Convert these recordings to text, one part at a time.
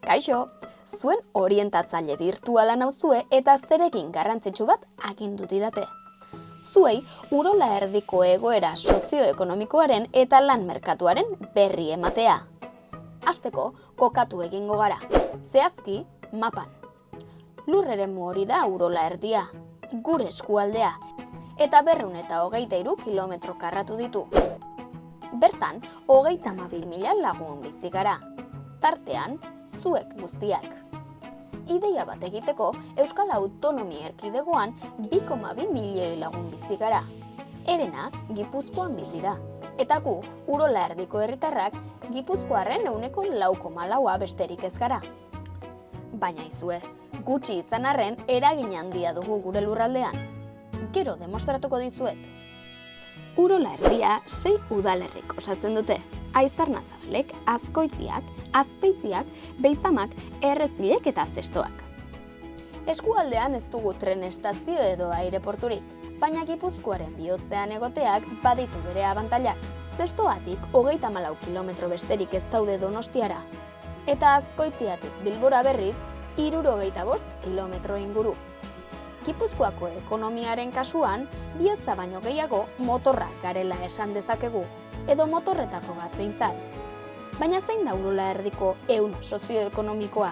Kaixo, zuen orientatzaile virtuala nauzue eta zeregin garrantzitsu bat agindu didate. Zuei Urola Erdiko egoera sozioekonomikoaren eta lan merkatuaren berri ematea. Hasteko, kokatu egingo gara, zehazki mapan. Lur eremu hori da Urola Erdia, gure eskualdea, eta 223 kilometro karratu ditu. Bertan, 32.000 lagun bizi gara, tartean zuek guztiak. Ideia bat egiteko, Euskal Autonomia Erkidegoan 2,2 milioi lagun bizi gara. Herena Gipuzkoan bizi da. Eta gu, Urola Erdiko herritarrak, Gipuzkoarren 4,4 besterik ez gara. Baina izue, gutxi izan arren eragin handia dugu gure lurraldean. Gero demostratuko dizuet. Urola Erdia 6 udalerrik osatzen dute. Aizarnazabalek, Azkoitiak, Azpeitiak, Beizamak, Errezilek eta Zestoak. Eskualdean ez dugu tren estazio edo aireporturik, baina Gipuzkoaren bihotzean egoteak baditu bere abantailak. Zestoatik 34 kilometro besterik ez daude Donostiara, eta Azkoitiatik Bilbora berriz 75 kilometro inguru. Gipuzkoako ekonomiaren kasuan, bihotza baino gehiago motorrak garela esan dezakegu, edo motorretako bat behintzat. Baina zein da Urola Erdiko ehun sozioekonomikoa?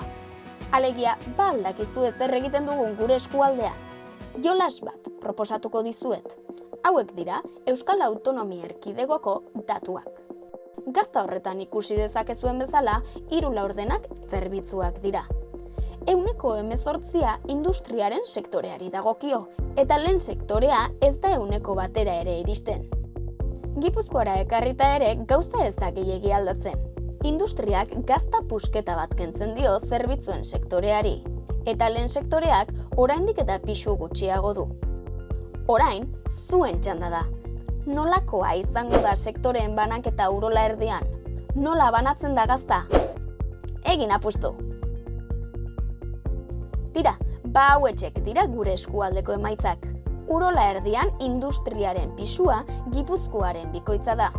Alegia, ba aldakizu ezer egiten dugun gure eskualdean. Jolas bat proposatuko dizuet. Hauek dira Euskal Autonomia Erkidegoko datuak. Gazta horretan ikusi dezakezuen bezala, 3 laurdenak zerbitzuak dira. 18% industriaren sektoreari dagokio, eta lehen sektorea ez da 1% ere iristen. Gipuzkoara ekarrita ere gauza ez da gehiegi aldatzen. Industriak gazta pusketa bat kentzen dio zerbitzuen sektoreari, eta lehen sektoreak oraindik eta pisu gutxiago du. Orain, zuen txanda da. Nolakoa izango da sektoreen banaketa Urola Erdian? Nola banatzen da gazta? Egin apustu! Tira, ba hauetxek dira gure eskualdeko emaitzak. Urola Erdian industriaren pisua Gipuzkoaren bikoitza da,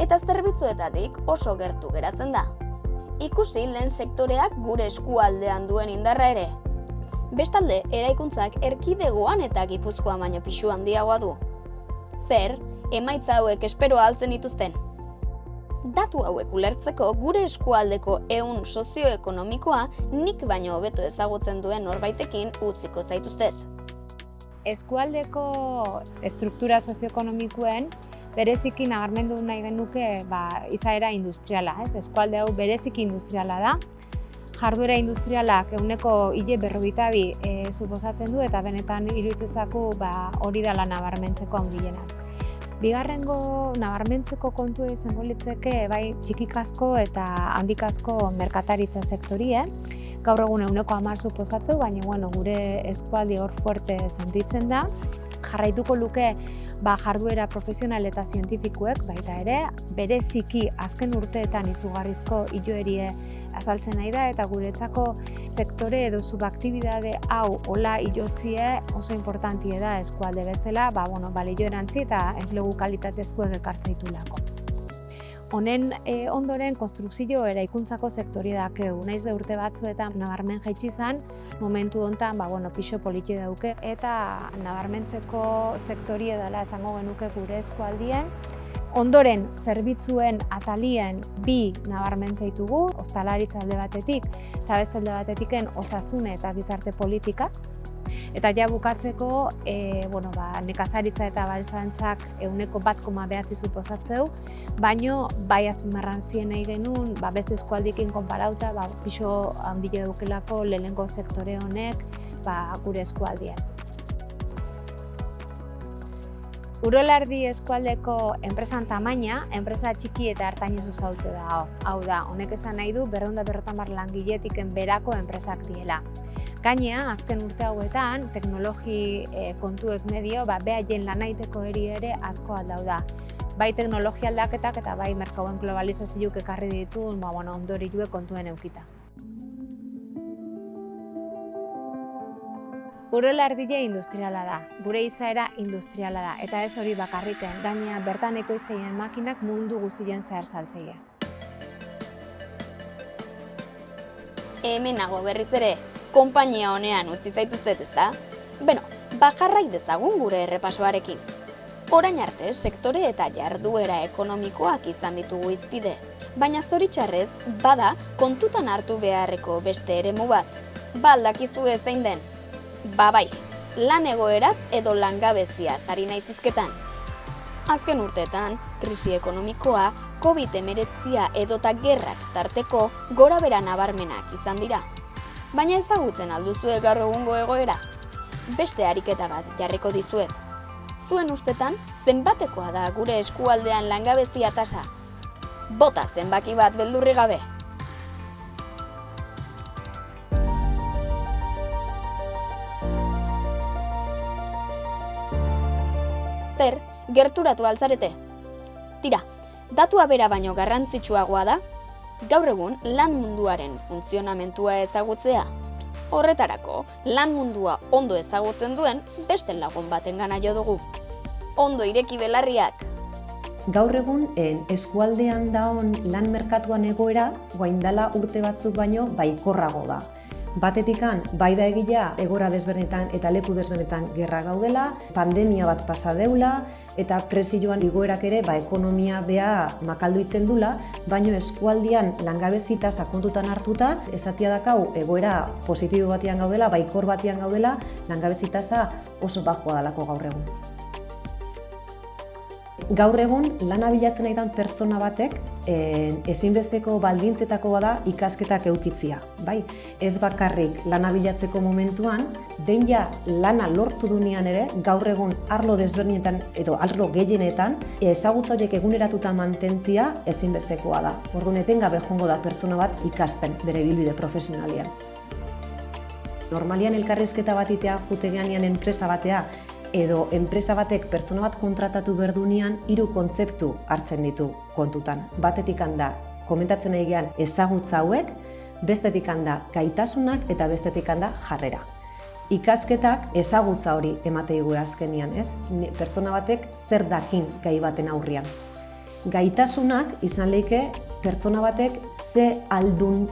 eta zerbitzuetatik oso gertu geratzen da. Ikusi lehen sektoreak gure eskualdean duen indarra ere. Bestalde, eraikuntzak erkidegoan eta Gipuzkoan baino pisu handiagoa du. Zer, emaitza hauek espero altzen dituzten? Datu hauek ulertzeko gure eskualdeko ehun sozioekonomikoa nik baino hobeto ezagutzen duen norbaitekin utziko zaituztet. Eskualdeko estruktura sozioekonomikoen bereziki nabarmendu nahi genuke izaera industriala. Eskualde hau bereziki industriala da. Jarduera industrialak 52% suposatzen du eta benetan iruditzen hori dela nabarmentzeko handiena. Bigarrengo nabarmentzeko kontua izango litzake bai txikikasko eta handikasko merkataritza sektorie. Gaur egun 10% suposatzeu, baina gure eskualdi hor fuerte sentitzen da. Jarraituko luke jarduera profesional eta zientifikuek baita ere, bereziki azken urteetan izugarrizko iloerie azaltzen nahi da eta guretzako sektore edo subaktibidade hau hola ilotzie oso importantie da eskualde bezala, balio erantzi eta enplegu kalitatezkoek ekartzeitulako. Honen ondoren konstrukzio eraikuntzako sektori dakeu. Naiz de urte batzuetan nabarmen jaitsi izan, momentu hontan pisu poliki dauke eta nabarmentzeko sektori dela esango genuke gure eskualdien. Ondoren, zerbitzuen atalien 2 nabarmentzen ditugu, ostalaritza alde batetik eta beste alde batetiken osasune eta gizarte politikak. Eta ja bukatzeko, nekazaritza eta abeltzaintzak 1,9 suposatzeu, baino bai azpimarrantzien nahi genuen, beste eskualdekin konparauta, pisu handia dukelako lehenengo sektore honek gure eskualdien. Urola Erdi eskualdeko enpresan tamaina, enpresa txiki eta ertainez osatua da. Hau da, honek esan nahi du 250 langiletiken berako enpresak diela. Gainea, azken urte hauetan, teknologi kontuek medio, behaien lanaiteko ere asko aldau da. Bai teknologia aldaketak eta bai merkauen globalizazioak ekarri dituen ondorioak kontuen eukita. Urola Erdia industriala da, gure izaera industriala da, eta ez hori bakarriken, gainea bertan ekoizteien makinak mundu guztien zehar saltzeie. Hemen nago berriz ere, konpainia honean utzi zaituztet, ezta? Beno, jarrai dezagun gure errepasoarekin. Orain arte, sektore eta jarduera ekonomikoak izan ditugu hizpide, baina zoritxarrez, bada kontutan hartu beharreko beste eremu bat. Ba aldakizue zein den? Bai, lan egoeraz edo langabeziaz ari naiz hizketan. Azken urteetan, krisi ekonomikoa, COVID-19 edota gerrak tarteko gorabehera nabarmenak izan dira. Baina ezagutzen alduzue gaur egungo egoera? Beste ariketa bat jarriko dizuet. Zuen ustetan, zenbatekoa da gure eskualdean langabezia tasa? Bota zenbaki bat beldurri gabe. Zer, gerturatu altzarete? Tira, datua bera baino garrantzitsuagoa da, gaur egun lan munduaren funtzionamentua ezagutzea. Horretarako, lan mundua ondo ezagutzen duen beste lagun batengana jo dugu. Ondo ireki belarriak! Gaur egun, eskualdean daon lan merkatuan egoera, guaindala urte batzuk baino baikorrago da. Batetikan, bai da egila egoera desberdinetan eta leku desberdinetan gerra gaudela, pandemia bat pasa deula, eta presioan igoerak ere ekonomia bea makaldu iten dula, baino eskualdian langabezita sakontutan hartuta, esatia dakau egoera positibo batian gaudela, baikor batian gaudela, langabezitasa oso bajoa dalako gaur egun. Gaur egun, lana bilatzen nahi dan pertsona batek ezinbesteko baldintzetako bada ikasketak eukitzia. Bai, ez bakarrik lana bilatzeko momentuan, behin ja lana lortu dunean ere, gaur egun arlo desberdinetan edo arlo gehienetan, ezagutza horiek eguneratuta mantentzia ezinbestekoa da. Orduan etengabe joango da pertsona bat ikasten bere ibilbide profesionalean. Normalian elkarrizketa batitea jutegeanean enpresa batea, edo enpresa batek pertsona bat kontratatu berdunean 3 kontzeptu hartzen ditu kontutan. Batetik da, komentatzen nahi gean ezagutza hauek, bestetik da gaitasunak eta bestetik da jarrera. Ikasketak ezagutza hori emate digu azkenian, ez? Pertsona batek zer dakin gai baten aurrian. Gaitasunak izan leike pertsona batek ze aldun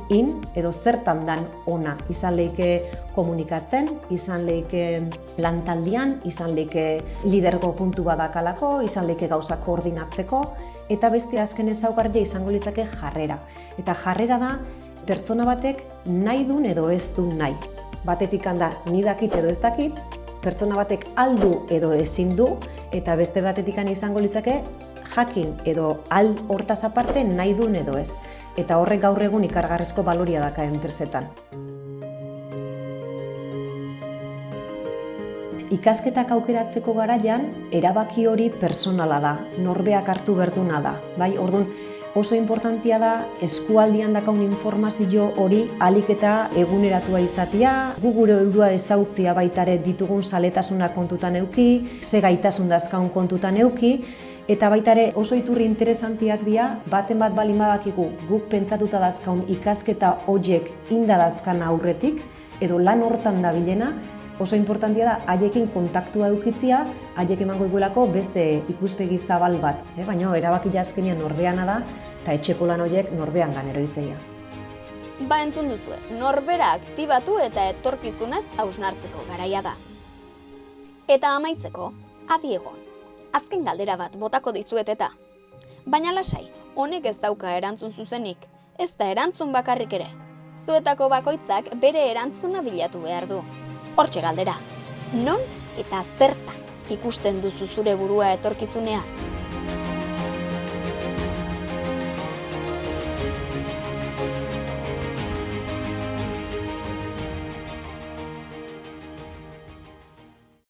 edo zertan dan ona. Izan leike komunikatzen, izan leike lantaldian, izan leike lidergo puntu badakalako, izan leike gauzak koordinatzeko, eta beste azken ezaugarria izango litzake jarrera. Eta jarrera da pertsona batek nahi dun edo ez du nahi. Batetik da ni dakit edo ez dakit, pertsona batek aldu edo ezin du, eta beste batetik izango litzake jakin edo hortaz aparte nahi duen edo ez. Eta horrek gaur egun ikargarrizko baloria daka enpresetan. Ikasketak aukeratzeko garaian, erabaki hori personala da, norbeak hartu berduna da. Bai, orduan, oso importantia da eskualdian dakaun informazio hori ahalik eta eguneratua izatea, gu gure heldua ezautzia baitare ditugun zaletasunak kontutan euki, ze gaitasun dazkaun kontutan euki, eta baitare oso iturri interesantiak dira, baten bat bali badakigu guk pentsatuta dazkaun ikasketa horiek indadazkan aurretik, edo lan hortan dabilena, oso importantia da haiekin kontaktua eukitzia, haiek emango iguelako beste ikuspegi zabal bat, baina erabaki azkenean norbeana da, eta etxeko lan horiek norbean ganero itzeia. Ba entzun duzue, norbera aktibatu eta etorkizunez hausnartzeko garaia da. Eta amaitzeko, adi egon. Azken galdera bat botako dizuet eta. Baina lasai, honek ez dauka erantzun zuzenik, ez da erantzun bakarrik ere. Zuetako bakoitzak bere erantzuna bilatu behar du. Hortxe galdera, non eta zertan ikusten duzu zure burua etorkizunean?